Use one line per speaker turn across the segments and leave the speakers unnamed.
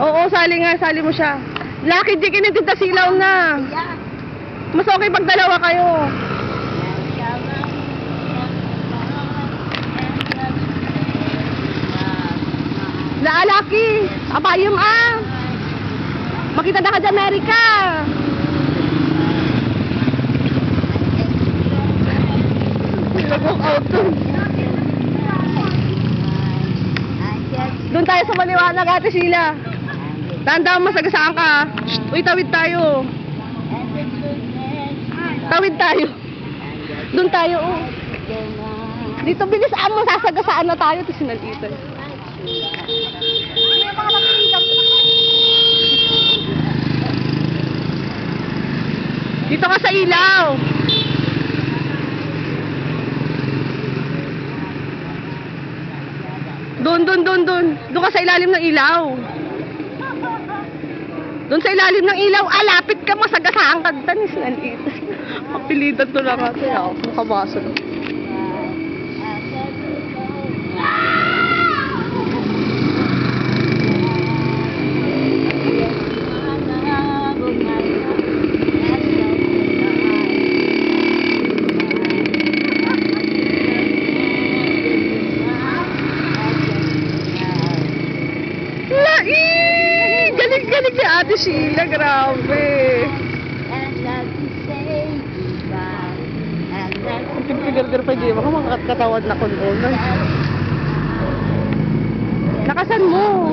Oo, sali nga, sali mo siya. Lucky Dick, Tinta Silaw na. Mas okay pag dalawa kayo. Lucky, abayom makita na ka sa Amerika. Nag-walk out dun. Doon tayo sa maliwanag, Ate Sheila. Tandaan, masagasaan ka. Shh, uy, tawid tayo. Tawid tayo. Doon tayo, Dito, bilis mo, sasagasaan na tayo. Ito sinalitan. Dito ka sa ilaw. Doon. Doon ka sa ilalim ng ilaw. Doon sa ilalim ng ilaw. Lapit ka, masagasaan ka. Tanis na liit. Mapilitan to lang ate. Makabasa na. Galing ni Ate Sheila, grabe. Pigar-gar pa di ba? Mga katawad na kuno. Nakasan mo.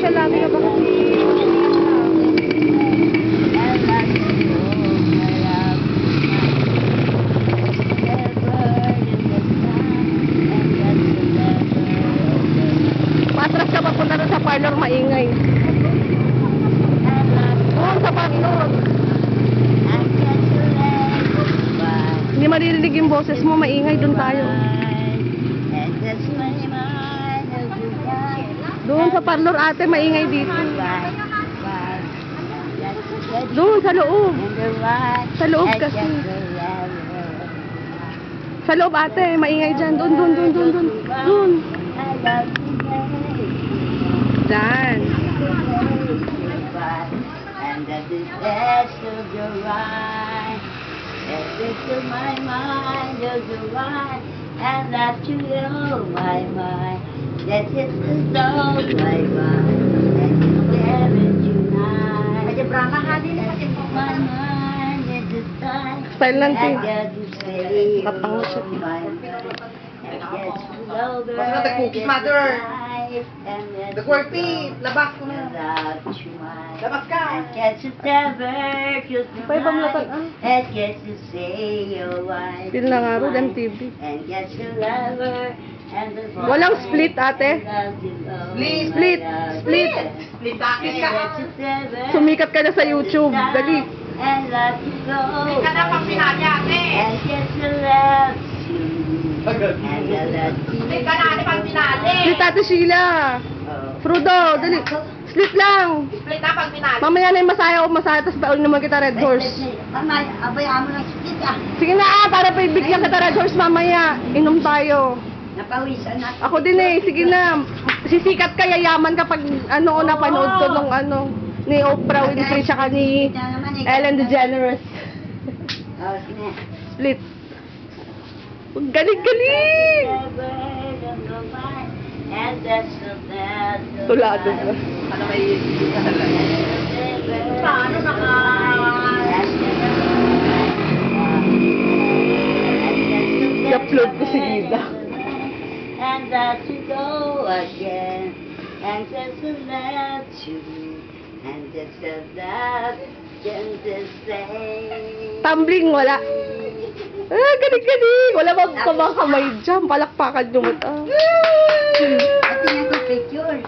Siya lagi na ba patras ka papunta na sa parlor, maingay. Sa parlor. Hindi maririnig yung boses mo, maingay, doon tayo. Doon sa parlor ate, maingay dito. Doon sa loob. Sa loob kasi. Sa loob ate, maingay dyan. Doon. Doon. Dyan. And that is best of your right. That's it to my mind of your right. And that you know my mind. That's it to know my mind. And you never tonight. Medyo brama ka din kasi my mind at the time. Style lang siya. Katango siya.
Basta na cookies, mother. The quirky, labas ko na. Labas ka.
Pa'y pamlatan Pil na nga ro, MTV. Walang split ate. Split.
Split ka.
Sumikat ka na sa YouTube. Dali.
Split ka na pang pinadya ate. Split ka na ate pang pinadya.
Split Ate Sheila. Frodo, dali. Split lang.
Split na pang pinadya.
Mamaya na yung masaya, tapos pauli naman kita Red Horse.
Abayaan mo ng split
Sige na para paibigyan kita Red Horse mamaya. Inom tayo.
Napawisan na.
Ako din sige na. Sisikat ka, yayaman kapag napanood ko nung ni Oprah Winfrey tsaka ni Ellen DeGeneres. Split. Galing! Tulado ba?
Ano may paano
I-upload ko si Gida.
And that you go again, and just to let you, and just to that, just say.
Tumbling, wala. Galing. Wala ba mga kamay dyan? Palakpakan yung mata.
At tingnan ko picture.